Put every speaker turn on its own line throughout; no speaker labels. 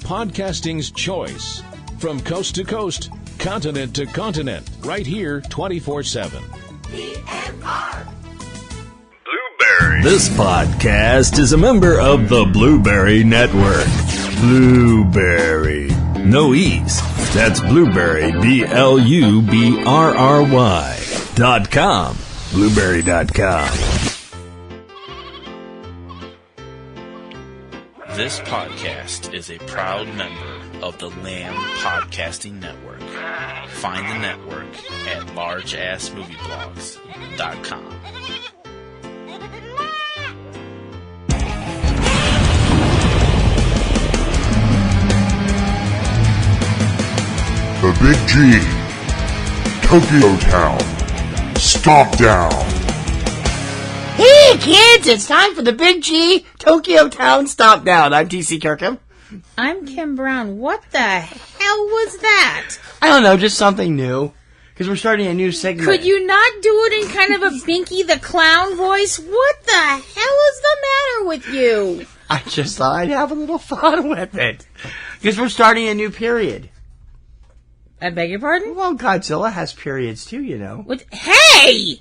podcasting's choice. From coast to coast, continent to continent, right here 24/7.
PNR.
Blueberry.
This podcast is a member of the Blueberry Network. Blueberry. No E's. That's Blueberry, BLUBRRY.com. Blueberry.com.
This podcast is a proud member of the Lamb Podcasting Network. Find the network at largeassmovieblogs.com.
The Big G. Tokyo Town. StompDown.
Hey kids, it's time for the Big G Tokyo Town StompDown. I'm TC Kirkham.
I'm Kim Brown. What the hell was that?
I don't know, just something new. Because we're starting a new segment.
Could you not do it in kind of a Binky the Clown voice? What the hell is the matter with you?
I just thought I'd have a little fun with it. Because we're starting a new period.
I beg your pardon?
Well, Godzilla has periods too, you know.
Hey!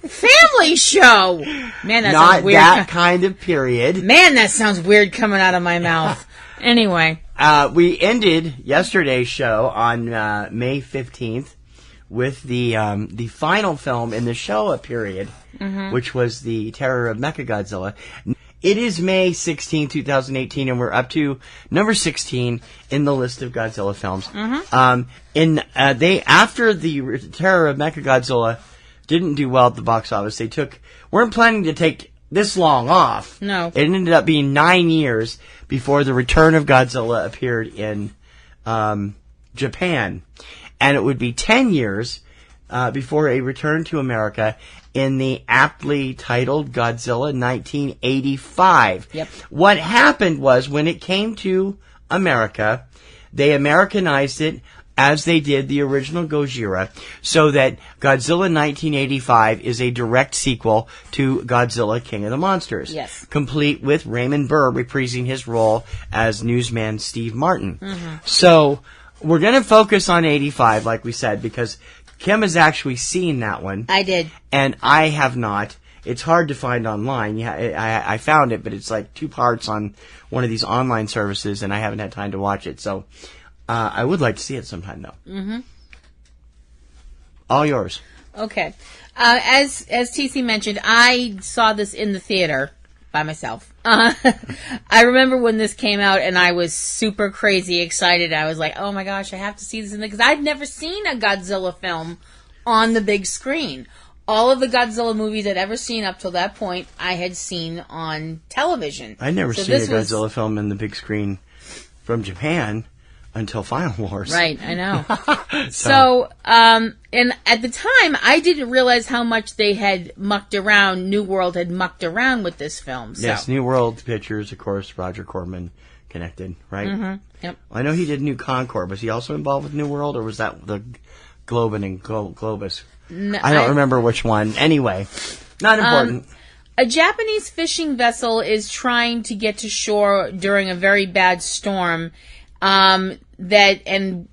Family show! Man, that
Not
sounds weird.
Not that kind of period.
Man, that sounds weird coming out of my mouth. Anyway.
We ended yesterday's show on May 15th with the final film in the Showa period, which was the Terror of Mechagodzilla. It is May 16, 2018, and we're up to number 16 in the list of Godzilla films. After the Terror of Mechagodzilla didn't do well at the box office, they weren't planning to take this long off.
No.
It ended up being 9 years before the Return of Godzilla appeared in Japan. And it would be 10 years before a return to America in the aptly titled Godzilla 1985.
Yep.
What happened was, when it came to America, they Americanized it as they did the original Gojira, so that Godzilla 1985 is a direct sequel to Godzilla King of the Monsters.
Yes.
Complete with Raymond Burr reprising his role as newsman Steve Martin. So, we're going to focus on 85, like we said, because Kim has actually seen that one.
I did.
And I have not. It's hard to find online. Yeah, I found it, but it's like 2 parts on one of these online services, and I haven't had time to watch it. So, I would like to see it sometime, though. All yours.
Okay. As TC mentioned, I saw this in the theater by myself. I remember when this came out, and I was super crazy excited. I was like, oh my gosh, I have to see this because I'd never seen a Godzilla film on the big screen. All of the Godzilla movies I'd ever seen up till that point, I had seen on television.
I'd never seen a Godzilla film in the big screen from Japan until Final Wars.
Right, I know. So, and at the time, I didn't realize how much they had mucked around, New World had mucked around with this film. So.
Yes, New World Pictures, of course, Roger Corman connected, right?
Yep.
I know he did New Concord. Was he also involved with New World, or was that the Globin and Globus?
No,
I don't remember which one. Anyway, not important.
A Japanese fishing vessel is trying to get to shore during a very bad storm. And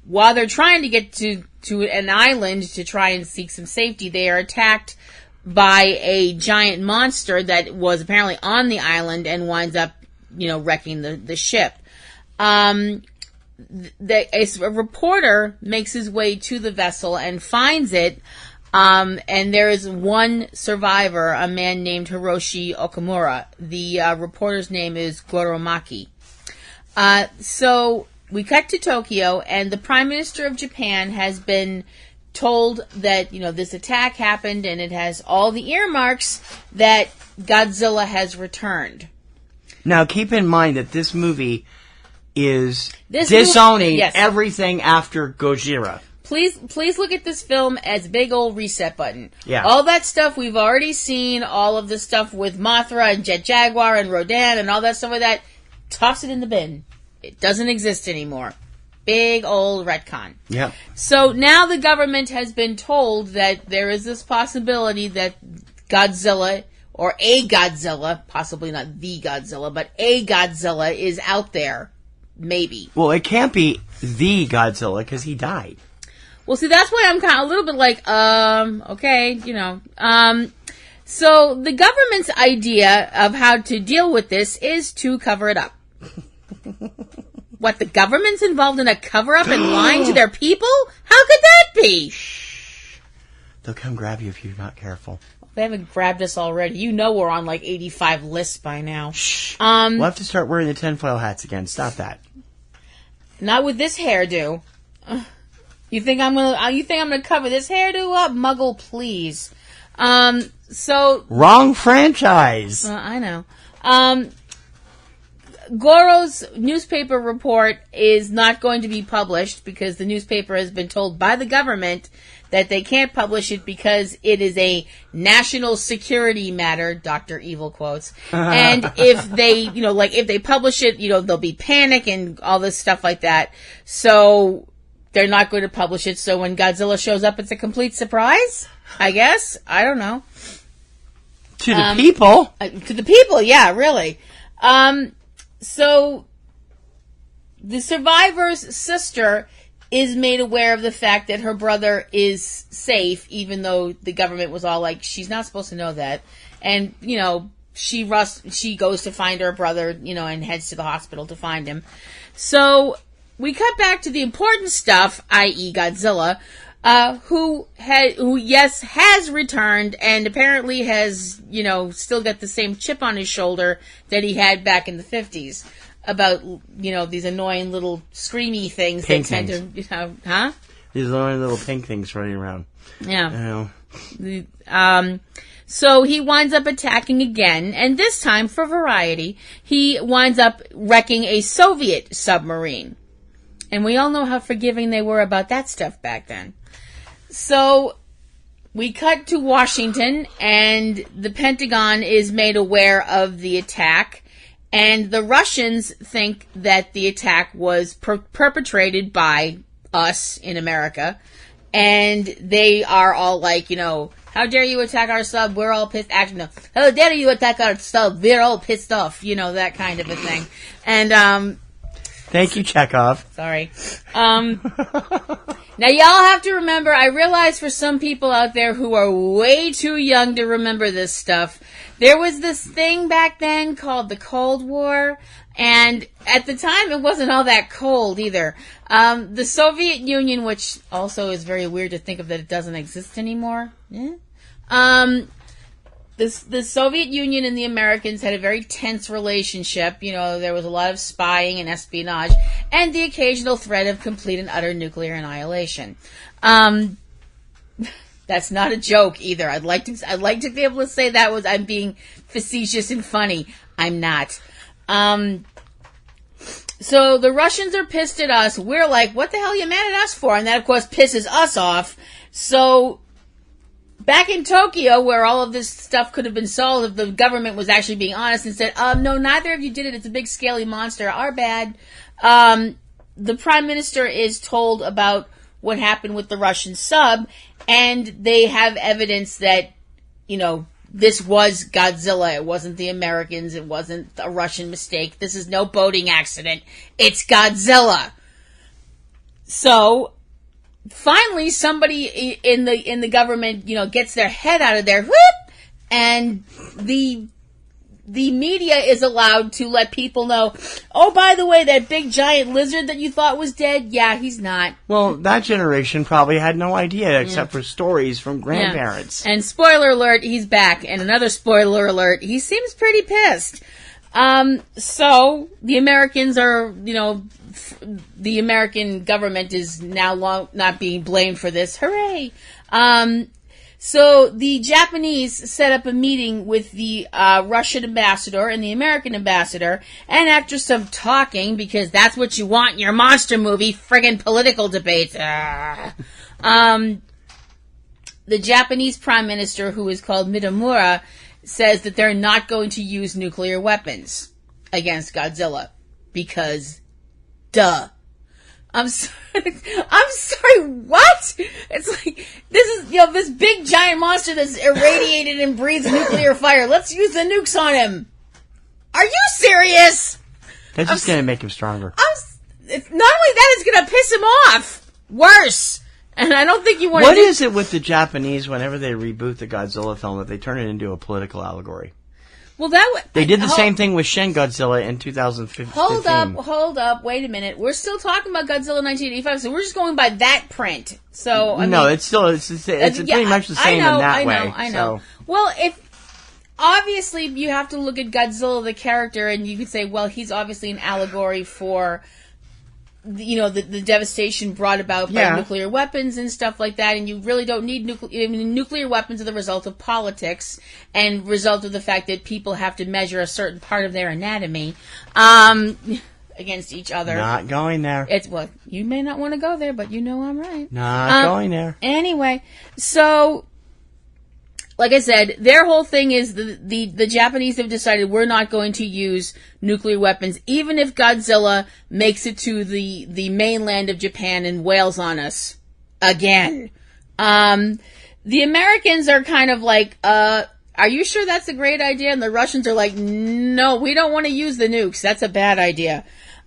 while they're trying to get to an island to try and seek some safety, they are attacked by a giant monster that was apparently on the island and winds up, wrecking the ship. A reporter makes his way to the vessel and finds it, and there is one survivor, a man named Hiroshi Okamura. The reporter's name is Goromaki. So we cut to Tokyo, and the Prime Minister of Japan has been told that, this attack happened, and it has all the earmarks that Godzilla has returned.
Now, keep in mind that this movie is disowning everything after Gojira.
Please look at this film as a big old reset button.
Yeah.
All that stuff we've already seen, all of the stuff with Mothra and Jet Jaguar and Rodan and all that stuff like that, toss it in the bin. It doesn't exist anymore. Big old retcon.
Yeah.
So now the government has been told that there is this possibility that Godzilla, or a Godzilla, possibly not the Godzilla, but a Godzilla is out there maybe.
Well, it can't be the Godzilla because he died.
Well, see, that's why I'm kind of a little bit like, okay, So the government's idea of how to deal with this is to cover it up. What, the government's involved in a cover-up and lying to their people? How could that be?
They'll come grab you if you're not careful.
They haven't grabbed us already. You know we're on like 85 lists by now.
We'll have to start wearing the tinfoil hats again. Stop that.
Not with this hairdo. You think I'm gonna cover this hairdo up? Muggle, please. So
wrong franchise.
I know. Goro's newspaper report is not going to be published because the newspaper has been told by the government that they can't publish it because it is a national security matter, Dr. Evil quotes. And if they, if they publish it, there'll be panic and all this stuff like that. So they're not going to publish it. So when Godzilla shows up, it's a complete surprise, I guess. I don't know.
To the people.
To the people, yeah, really. So the survivor's sister is made aware of the fact that her brother is safe, even though the government was all like, she's not supposed to know that. And, she goes to find her brother, and heads to the hospital to find him. So we cut back to the important stuff, i.e. Godzilla, who has returned and apparently has, still got the same chip on his shoulder that he had back in the 50s. About, these annoying little screamy things
pink
that tend
things.
to, huh?
These annoying little pink things running around.
Yeah. So he winds up attacking again, and this time, for variety, he winds up wrecking a Soviet submarine. And we all know how forgiving they were about that stuff back then. So we cut to Washington, and the Pentagon is made aware of the attack. And the Russians think that the attack was perpetrated by us in America. And they are all like, how dare you attack our sub? We're all pissed. Actually, no. How dare you attack our sub? We're all pissed off. That kind of a thing. And,
thank you, Chekhov.
Sorry. Now, y'all have to remember, I realize for some people out there who are way too young to remember this stuff, there was this thing back then called the Cold War, and at the time it wasn't all that cold either. The Soviet Union, which also is very weird to think of that it doesn't exist anymore. Yeah. The Soviet Union and the Americans had a very tense relationship. There was a lot of spying and espionage, and the occasional threat of complete and utter nuclear annihilation. That's not a joke either. I'd like to be able to say that I'm being facetious and funny. I'm not. So the Russians are pissed at us. We're like, what the hell are you mad at us for? And that, of course, pisses us off. So back in Tokyo, where all of this stuff could have been solved if the government was actually being honest and said, no, neither of you did it. It's a big scaly monster. Our bad. The prime minister is told about what happened with the Russian sub, and they have evidence that, this was Godzilla. It wasn't the Americans. It wasn't a Russian mistake. This is no boating accident. It's Godzilla. So finally, somebody in the government, gets their head out of their whoop, and the media is allowed to let people know, oh, by the way, that big giant lizard that you thought was dead, yeah, he's not.
Well, that generation probably had no idea except for stories from grandparents.
Yeah. And spoiler alert, he's back. And another spoiler alert, he seems pretty pissed. So the Americans are, the American government is now not being blamed for this. Hooray! So the Japanese set up a meeting with the Russian ambassador and the American ambassador, and after some talking, because that's what you want in your monster movie, friggin' political debates, the Japanese prime minister, who is called Midamura, says that they're not going to use nuclear weapons against Godzilla, because, duh. I'm sorry, what? It's like, this is, this big giant monster that's irradiated and breathes nuclear fire. Let's use the nukes on him. Are you serious?
That's just going to make him stronger.
Not only that, it's going to piss him off. Worse. And I don't think you want to.
What is it with the Japanese whenever they reboot the Godzilla film that they turn it into a political allegory?
Well,
they did the same thing with Shin Godzilla in 2015.
Hold up, wait a minute. We're still talking about Godzilla 1985, so we're just going by that print. So I mean,
it's pretty much the same in that way. I know. So.
Well, obviously you have to look at Godzilla the character, and you could say, well, he's obviously an allegory for the devastation brought about by nuclear weapons and stuff like that, and you really don't need nuclear weapons are the result of politics and result of the fact that people have to measure a certain part of their anatomy against each other.
Not going there.
You may not want to go there, but you know I'm right.
Not going there.
Anyway, so like I said, their whole thing is the Japanese have decided we're not going to use nuclear weapons, even if Godzilla makes it to the mainland of Japan and wails on us again. The Americans are kind of like, are you sure that's a great idea? And the Russians are like, no, we don't want to use the nukes. That's a bad idea.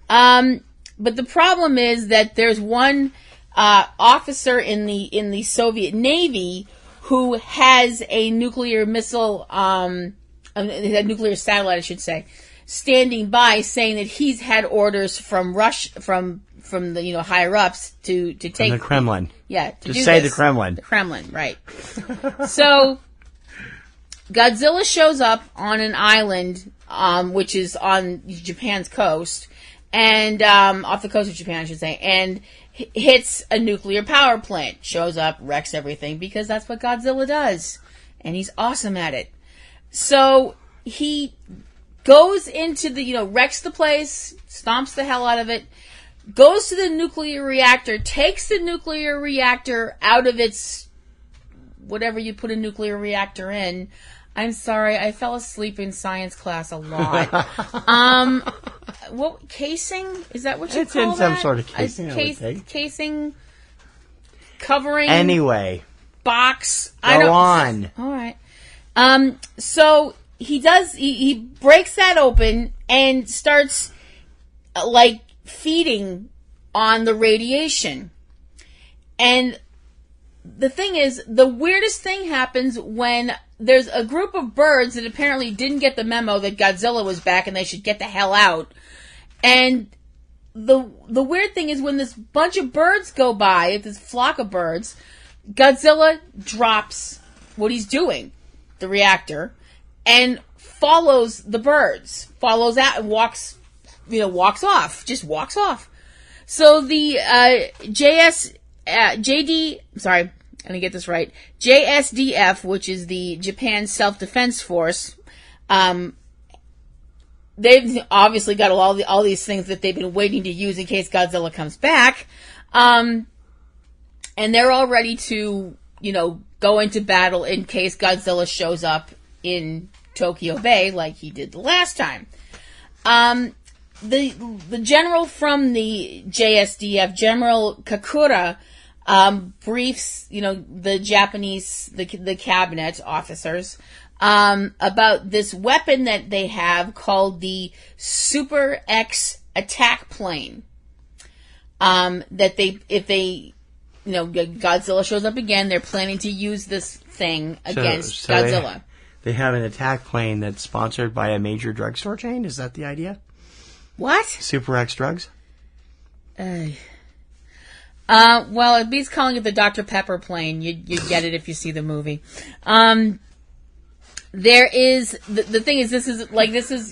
But the problem is that there's one officer in the Soviet Navy who has a nuclear missile, a nuclear satellite, I should say, standing by, saying that he's had orders from from the higher ups to take
from the Kremlin.
Yeah, to
just
do
say
this.
the Kremlin.
The Kremlin, right? So Godzilla shows up on an island, which is on Japan's coast, and off the coast of Japan, I should say, and hits a nuclear power plant, shows up, wrecks everything, because that's what Godzilla does. And he's awesome at it. So he goes into wrecks the place, stomps the hell out of it, goes to the nuclear reactor, takes the nuclear reactor out of its, whatever you put a nuclear reactor in. I'm sorry, I fell asleep in science class a lot. What casing? Is that what you call that?
It's in some sort of casing.
Casing, covering.
Anyway,
box.
Go on.
All right. So he breaks that open and starts feeding on the radiation. And the thing is, the weirdest thing happens when there's a group of birds that apparently didn't get the memo that Godzilla was back and they should get the hell out. And the weird thing is when this bunch of birds go by, this flock of birds, Godzilla drops what he's doing, the reactor, and follows the birds, follows out and walks off, just walks off. So the JSDF, which is the Japan Self-Defense Force, they've obviously got all these things that they've been waiting to use in case Godzilla comes back, and they're all ready to, go into battle in case Godzilla shows up in Tokyo Bay like he did the last time. The general from the JSDF, General Kakura, briefs, the Japanese, the cabinet officers, about this weapon that they have called the Super X attack plane. That if Godzilla shows up again, they're planning to use this thing against Godzilla.
They have an attack plane that's sponsored by a major drugstore chain? Is that the idea?
What?
Super X drugs?
Well, it beats calling it the Dr. Pepper plane. You get it if you see the movie. There is the thing is this is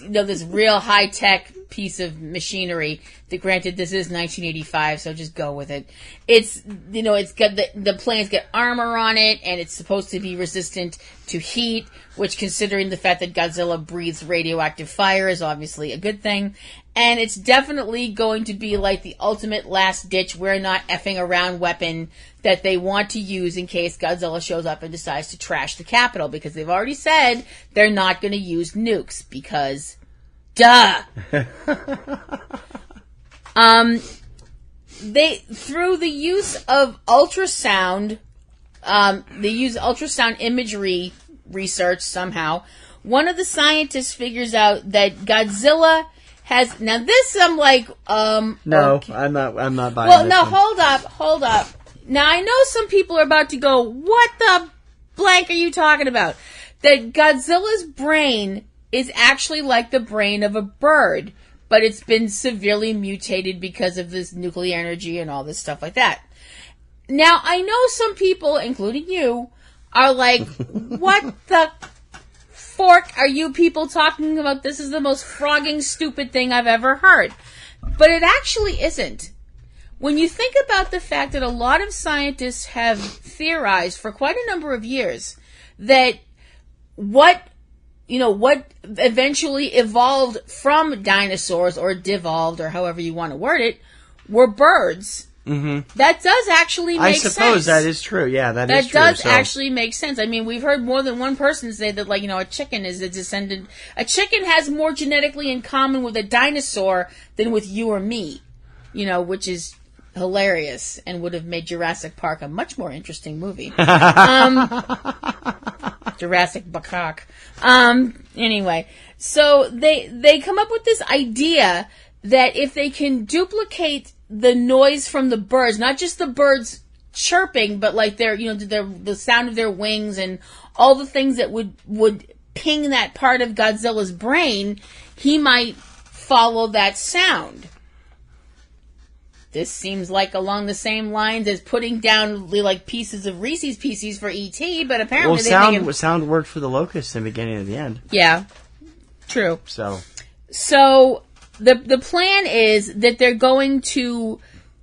this real high tech piece of machinery. That granted, this is 1985, so just go with it. It's it's got the plane's got armor on it, and it's supposed to be resistant to heat, which, considering the fact that Godzilla breathes radioactive fire, is obviously a good thing. And it's definitely going to be like the ultimate last-ditch, we're not effing around weapon that they want to use in case Godzilla shows up and decides to trash the Capitol, because they've already said they're not going to use nukes, because, duh! Through the use of ultrasound, they use ultrasound imagery research somehow. One of the scientists figures out that Godzilla has now this. I'm like,
No,
okay.
I'm not buying.
Well,
this
no,
one.
hold up. Now I know some people are about to go, what the blank are you talking about? That Godzilla's brain is actually like the brain of a bird, but it's been severely mutated because of this nuclear energy and all this stuff like that. Now, I know some people, including you, are like, what the fork are you people talking about? This is the most frogging, stupid thing I've ever heard. But it actually isn't. When you think about the fact that a lot of scientists have theorized for quite a number of years that what eventually evolved from dinosaurs, or devolved, or however you want to word it, were birds. Mm-hmm. That does actually make sense.
I suppose that is true. Yeah, that is true.
That does actually make sense. I mean, we've heard more than one person say that, like, a chicken is a descendant. A chicken has more genetically in common with a dinosaur than with you or me, which is hilarious and would have made Jurassic Park a much more interesting movie. Jurassic Park. Anyway, so they come up with this idea that if they can duplicate the noise from the birds, not just the birds chirping, but like the sound of their wings and all the things that would ping that part of Godzilla's brain, he might follow that sound. This seems like along the same lines as putting down like pieces of Reese's Pieces for E.T., but apparently
sound worked for the locusts in the beginning and the end.
Yeah, true.
So
the plan is that they're going to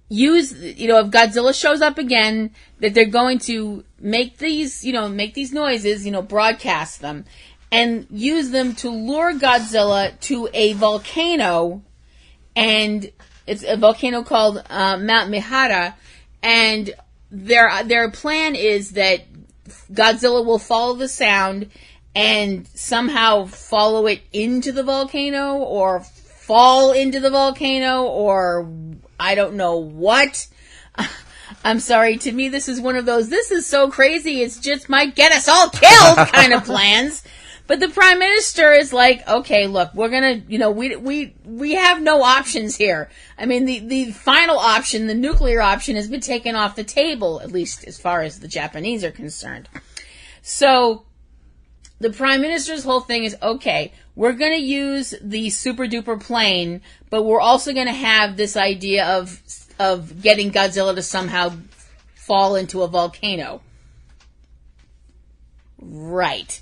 use, if Godzilla shows up again, that they're going to make these noises, broadcast them, and use them to lure Godzilla to a volcano, and it's a volcano called Mount Mihara, and their plan is that Godzilla will follow the sound and somehow follow it into the volcano, or fall into the volcano, or I don't know what. I'm sorry, to me this is one of those, this is so crazy, it's just might get us all killed kind of plans. But the Prime Minister is like, okay, look, we're gonna, we have no options here. I mean, the final option, the nuclear option, has been taken off the table, at least as far as the Japanese are concerned. So the Prime Minister's whole thing is, okay, we're gonna use the super duper plane, but we're also gonna have this idea of getting Godzilla to somehow fall into a volcano. Right.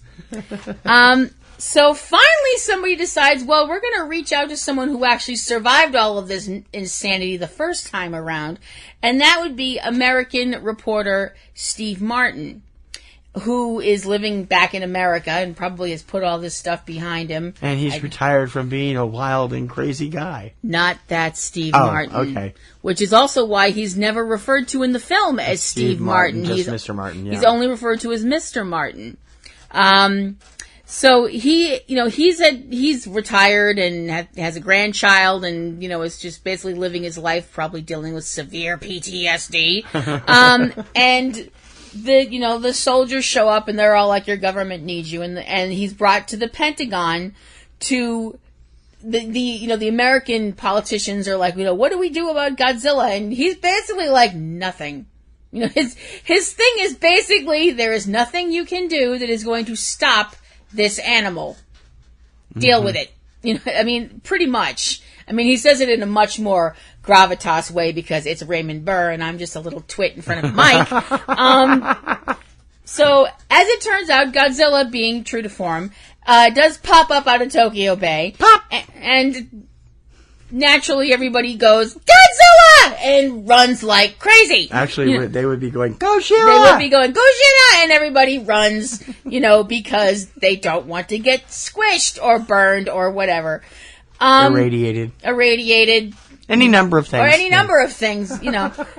So finally somebody decides, well, we're going to reach out to someone who actually survived all of this insanity the first time around, and that would be American reporter Steve Martin, who is living back in America and probably has put all this stuff behind him.
And he's retired from being a wild and crazy guy.
Not that Steve Martin.
Okay.
Which is also why he's never referred to in the film as Steve Martin.
Just Mr. Martin, yeah.
He's only referred to as Mr. Martin. So he's retired and has a grandchild, and is just basically living his life, probably dealing with severe PTSD. And the soldiers show up and they're all like, your government needs you, and he's brought to the Pentagon to the American politicians are like, what do we do about Godzilla? And he's basically like, nothing. His thing is basically, there is nothing you can do that is going to stop this animal. Deal with it. I mean, pretty much. I mean, he says it in a much more gravitas way because it's Raymond Burr and I'm just a little twit in front of Mike. So, as it turns out, Godzilla, being true to form, does pop up out of Tokyo Bay. Pop! And naturally everybody goes, Godzilla! And runs like crazy.
Actually, they would be going, Gojira!
They would be going, Gojira! And everybody runs, because they don't want to get squished or burned or whatever.
Irradiated. Any number of things.
Or any number of things,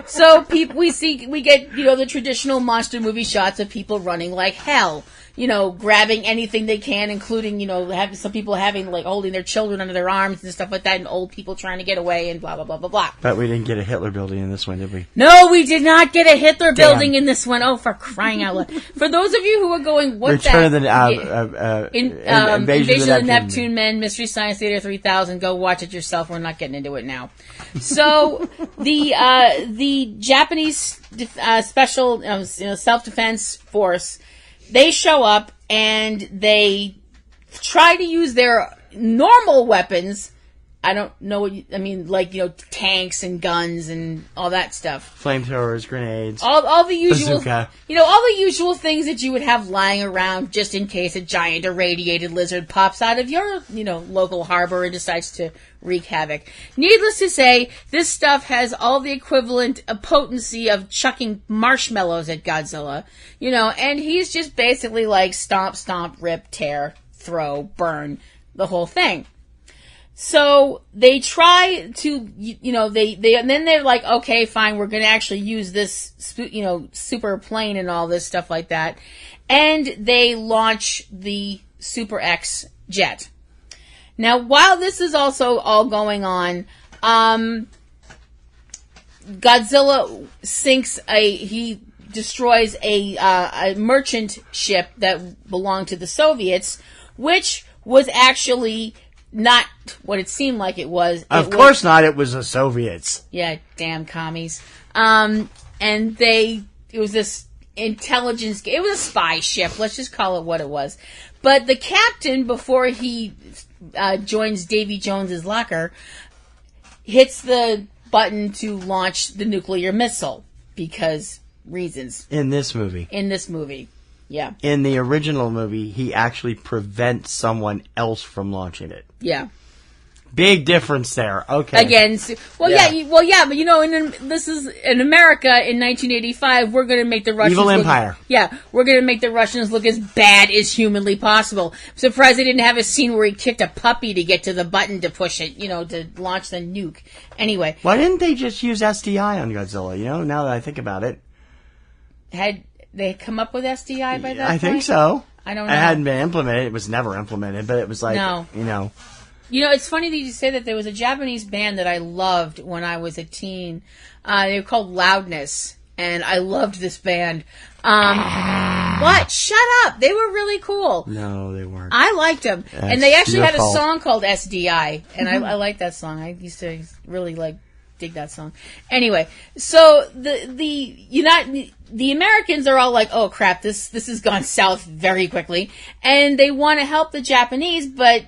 So we get, the traditional monster movie shots of people running like hell. grabbing anything they can, including, having some people holding their children under their arms and stuff like that, and old people trying to get away and blah, blah, blah, blah, blah.
But we didn't get a Hitler building in this one, did we?
No, we did not get a Hitler building in this one. Oh, for crying out loud. For those of you who are going, what
Return of the
Invasion of the Neptune Men, Mystery Science Theater 3000, go watch it yourself. We're not getting into it now. So, the Japanese special self-defense force, they show up and they try to use their normal weapons. I don't know what tanks and guns and all that stuff.
Flamethrowers, grenades.
All the usual,
bazooka.
All the usual things that you would have lying around just in case a giant irradiated lizard pops out of your, local harbor and decides to wreak havoc. Needless to say, this stuff has all the equivalent potency of chucking marshmallows at Godzilla, and he's just basically like stomp, stomp, rip, tear, throw, burn, the whole thing. So they try to, and then they're like, okay, fine, we're going to actually use this, super plane and all this stuff like that. And they launch the Super X jet. Now, while this is also all going on, Godzilla he destroys a merchant ship that belonged to the Soviets, which was actually not what it seemed like it was.
Of course not. It was the Soviets.
Yeah, damn commies. And it was this intelligence. It was a spy ship. Let's just call it what it was. But the captain, before he joins Davy Jones's locker, hits the button to launch the nuclear missile because reasons.
In this movie.
Yeah.
In the original movie, he actually prevents someone else from launching it.
Yeah.
Big difference there. Okay.
Again, but this is in America in 1985. We're going to make the Russians
evil empire.
We're going to make the Russians look as bad as humanly possible. I'm surprised they didn't have a scene where he kicked a puppy to get to the button to push it, to launch the nuke. Anyway,
why didn't they just use SDI on Godzilla? Now that I think about it,
had they come up with SDI by that point?
I think so.
I don't know.
It hadn't been implemented. It was never implemented, but it was like, no.
It's funny that you say that. There was a Japanese band that I loved when I was a teen. They were called Loudness, and I loved this band. What? Shut up! They were really cool.
No, they weren't.
I liked them. And they actually had a song called SDI, and I liked that song. I used to really, dig that song. Anyway, so the Americans are all like, oh crap, this has gone south very quickly. And they want to help the Japanese, but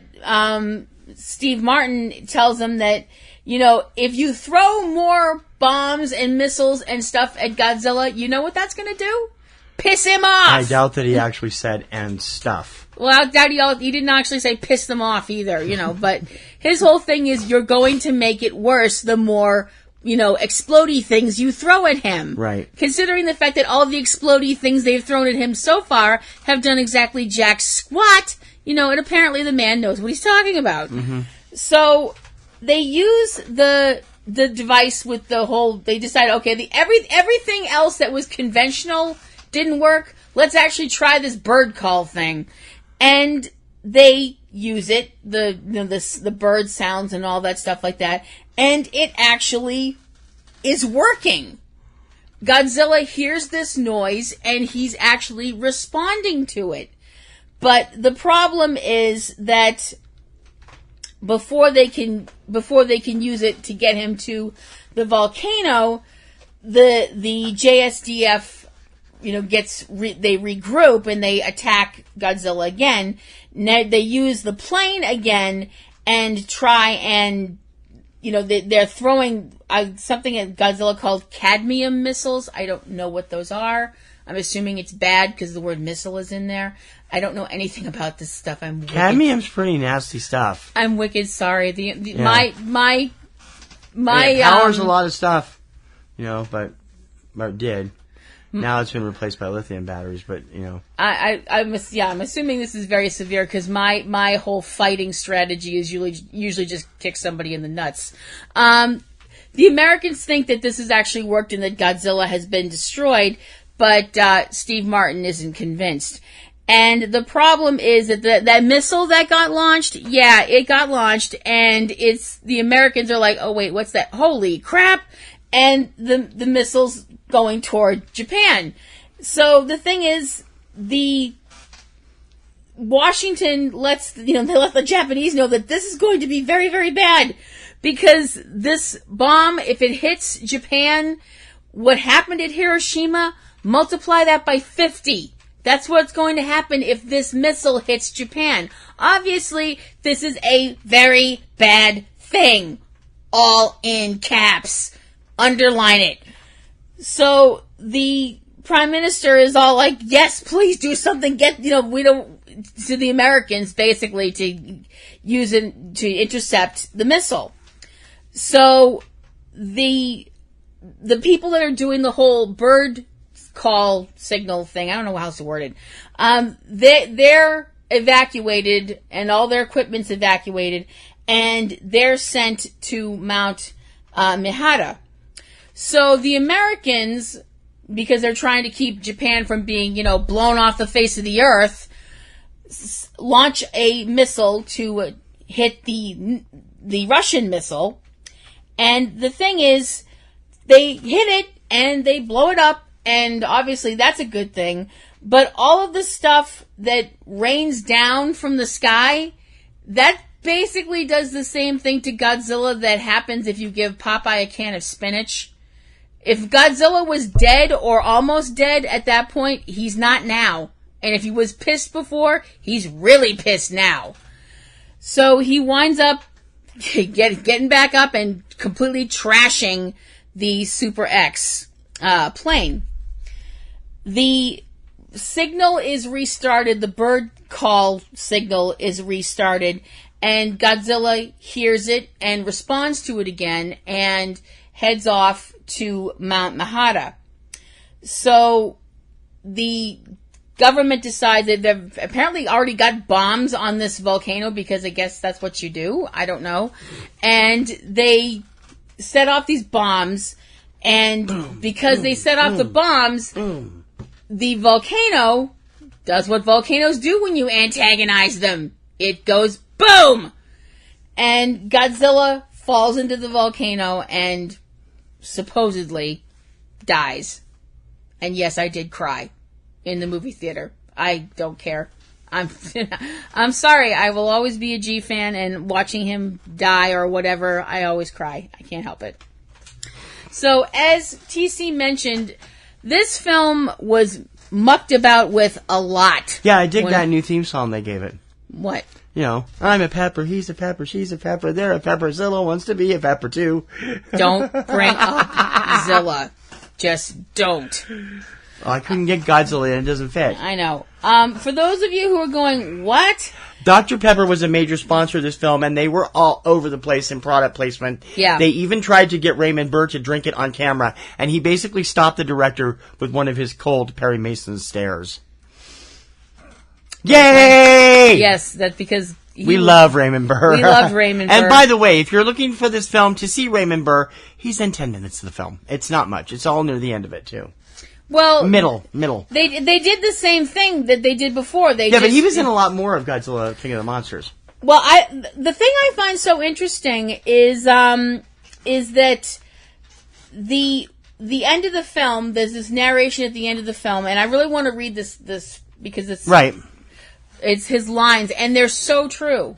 Steve Martin tells them that, if you throw more bombs and missiles and stuff at Godzilla, you know what that's going to do? Piss him off!
I doubt that he actually said, and stuff.
Well, I doubt he didn't actually say piss them off either, but his whole thing is you're going to make it worse the more, explodey things you throw at him.
Right. Considering
the fact that all the explodey things they've thrown at him so far have done exactly jack squat, and apparently the man knows what he's talking about.
Mm-hmm.
So they use the device with they decide, okay, everything else that was conventional didn't work. Let's actually try this bird call thing. And they use it, the bird sounds and all that stuff like that, and it actually is working. Godzilla hears this noise and he's actually responding to it. But the problem is that before they can use it to get him to the volcano, the JSDF they regroup and they attack Godzilla again. Now they use the plane again and try and, they're throwing something at Godzilla called cadmium missiles. I don't know what those are. I'm assuming it's bad because the word missile is in there. I don't know anything about this stuff.
Cadmium's pretty nasty stuff.
I'm wicked sorry.
It powers a lot of stuff, but it did. Now it's been replaced by lithium batteries, but
I'm assuming this is very severe because my whole fighting strategy is usually just kick somebody in the nuts. The Americans think that this has actually worked and that Godzilla has been destroyed, but Steve Martin isn't convinced. And the problem is that that missile that got launched, yeah, it got launched, and the Americans are like, oh wait, what's that? Holy crap! And the missile's going toward Japan. So the thing is, Washington lets the Japanese know that this is going to be very, very bad, because this bomb, if it hits Japan, what happened at Hiroshima, multiply that by 50. That's what's going to happen if this missile hits Japan. Obviously, this is a very bad thing. All in caps. Underline it. So the Prime Minister is all like, yes, please do something. We don't, to the Americans, basically, to use it to intercept the missile. So the people that are doing the whole bird call signal thing, I don't know how to word it, they're evacuated, and all their equipment's evacuated, and they're sent to Mount Mihara. So the Americans, because they're trying to keep Japan from being, blown off the face of the earth, launch a missile to hit the Russian missile. And the thing is, they hit it and they blow it up, and obviously that's a good thing. But all of the stuff that rains down from the sky, that basically does the same thing to Godzilla that happens if you give Popeye a can of spinach. If Godzilla was dead or almost dead at that point, he's not now. And if he was pissed before, he's really pissed now. So he winds up getting back up and completely trashing the Super X plane. The signal is restarted, the bird call signal is restarted, and Godzilla hears it and responds to it again and heads off to Mount Mihara. So the government decides that they've apparently already got bombs on this volcano, because I guess that's what you do. I don't know. And they set off these bombs, and because they set off the bombs, the volcano does what volcanoes do when you antagonize them. It goes boom! And Godzilla falls into the volcano and supposedly dies. And yes, I did cry in the movie theater. I don't care. I'm sorry. I will always be a G fan, and watching him die or whatever, I always cry. I can't help it. So, as TC mentioned, this film was mucked about with a lot.
Yeah, I dig that new theme song they gave it.
What?
I'm a pepper, he's a pepper, she's a pepper, they're a pepper, Zilla wants to be a pepper too.
Don't bring up Zilla. Just don't.
I couldn't get Godzilla in, it doesn't fit.
I know. For those of you who are going, what?
Dr. Pepper was a major sponsor of this film, and they were all over the place in product placement.
Yeah.
They even tried to get Raymond Burr to drink it on camera, and he basically stopped the director with one of his cold Perry Mason stares. Yay!
Yes, that's because
we love Raymond Burr.
We loved Raymond Burr.
And by the way, if you're looking for this film to see Raymond Burr, he's in 10 minutes of the film. It's not much. It's all near the end of it, too.
Well,
middle.
They did the same thing that they did before.
But he was in a lot more of Godzilla King of the Monsters.
Well, the thing I find so interesting is that the end of the film, there's this narration at the end of the film, and I really want to read this because it's
right.
It's his lines, and they're so true.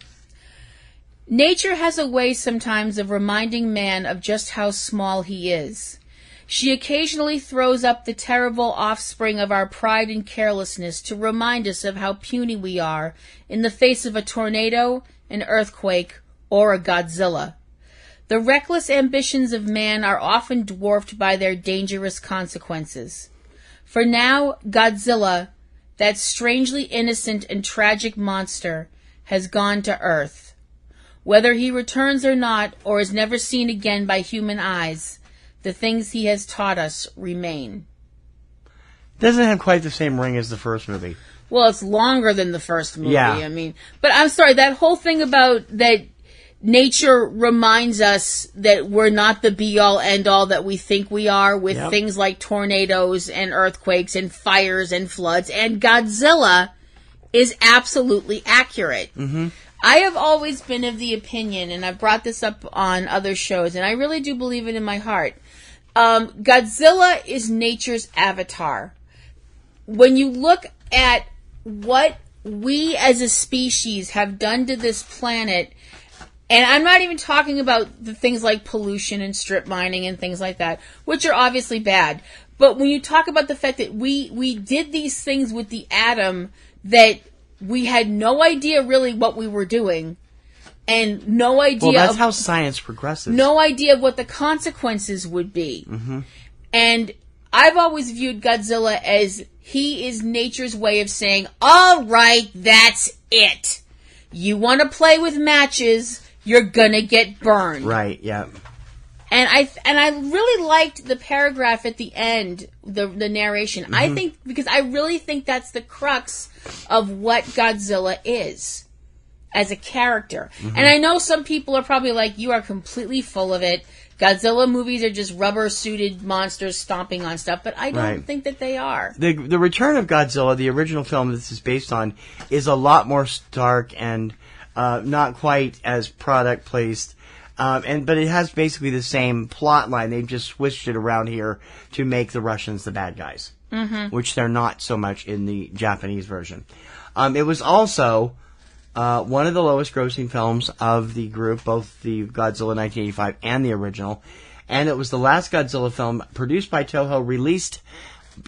Nature has a way sometimes of reminding man of just how small he is. She occasionally throws up the terrible offspring of our pride and carelessness to remind us of how puny we are in the face of a tornado, an earthquake, or a Godzilla. The reckless ambitions of man are often dwarfed by their dangerous consequences. For now, Godzilla, that strangely innocent and tragic monster, has gone to Earth. Whether he returns or not, or is never seen again by human eyes, the things he has taught us remain.
Doesn't have quite the same ring as the first movie.
Well, it's longer than the first movie.
Yeah.
I mean, but I'm sorry, that whole thing about that nature reminds us that we're not the be-all, end-all that we think we are, with things like tornadoes and earthquakes and fires and floods. And Godzilla is absolutely accurate. Mm-hmm. I have always been of the opinion, and I've brought this up on other shows, and I really do believe it in my heart. Godzilla is nature's avatar. When you look at what we as a species have done to this planet, and I'm not even talking about the things like pollution and strip mining and things like that, which are obviously bad. But when you talk about the fact that we did these things with the atom that we had no idea really what we were doing, and no idea.
Well, that's how science progresses.
No idea of what the consequences would be. Mm-hmm. And I've always viewed Godzilla as he is nature's way of saying, all right, that's it. You want to play with matches, you're gonna get burned.
Right, yeah.
And I really liked the paragraph at the end, the narration. Mm-hmm. I think, because I really think that's the crux of what Godzilla is as a character. Mm-hmm. And I know some people are probably like, you are completely full of it. Godzilla movies are just rubber-suited monsters stomping on stuff, but I don't think that they are.
The Return of Godzilla, the original film this is based on, is a lot more stark and not quite as product-placed. But it has basically the same plot line. They've just switched it around here to make the Russians the bad guys, which they're not so much in the Japanese version. It was also one of the lowest grossing films of the group, both the Godzilla 1985 and the original. And it was the last Godzilla film produced by Toho, released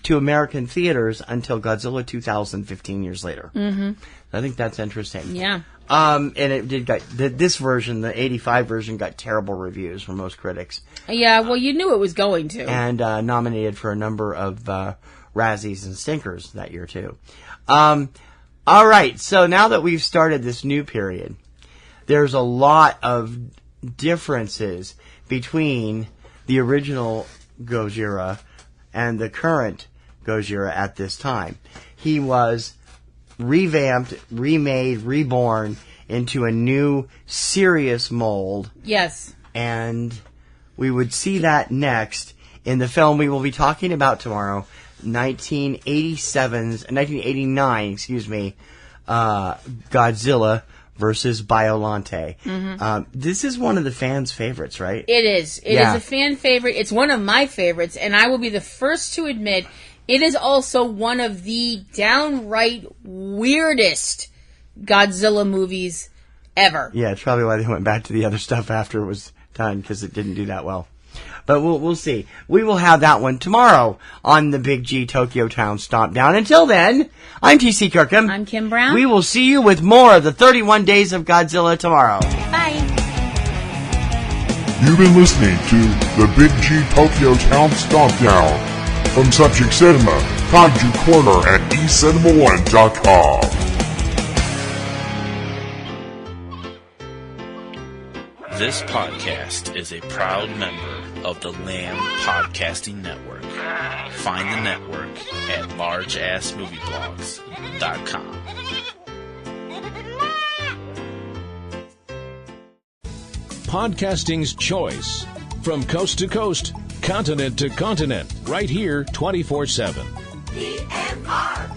to American theaters until Godzilla 2000, 15 years later. Mm-hmm. I think that's interesting.
Yeah.
And it did this version, the 85 version, got terrible reviews from most critics.
Yeah, well, you knew it was going to.
And nominated for a number of Razzies and Stinkers that year, too. All right, so now that we've started this new period, there's a lot of differences between the original Gojira and the current Gojira at this time. He was revamped, remade, reborn into a new, serious mold.
Yes.
And we would see that next in the film we will be talking about tomorrow, 1989, Godzilla versus Biollante. Mm-hmm. This is one of the fans' favorites, right?
It is. It is a fan favorite. It's one of my favorites, and I will be the first to admit it is also one of the downright weirdest Godzilla movies ever.
Yeah, it's probably why they went back to the other stuff after it was done, because it didn't do that well. But we'll see. We will have that one tomorrow on the Big G Tokyo Town StompDown. Until then, I'm TC Kirkham.
I'm Kim Brown.
We will see you with more of the 31 Days of Godzilla tomorrow.
Bye.
You've been listening to the Big G Tokyo Town StompDown from Subject Cinema, Kaiju Corner at eCinemaOne.com.
This podcast is a proud member of the Lamb Podcasting Network. Find the network at largeassmovieblogs.com.
Podcasting's choice. From coast to coast, continent to continent, right here 24/7.
PNR.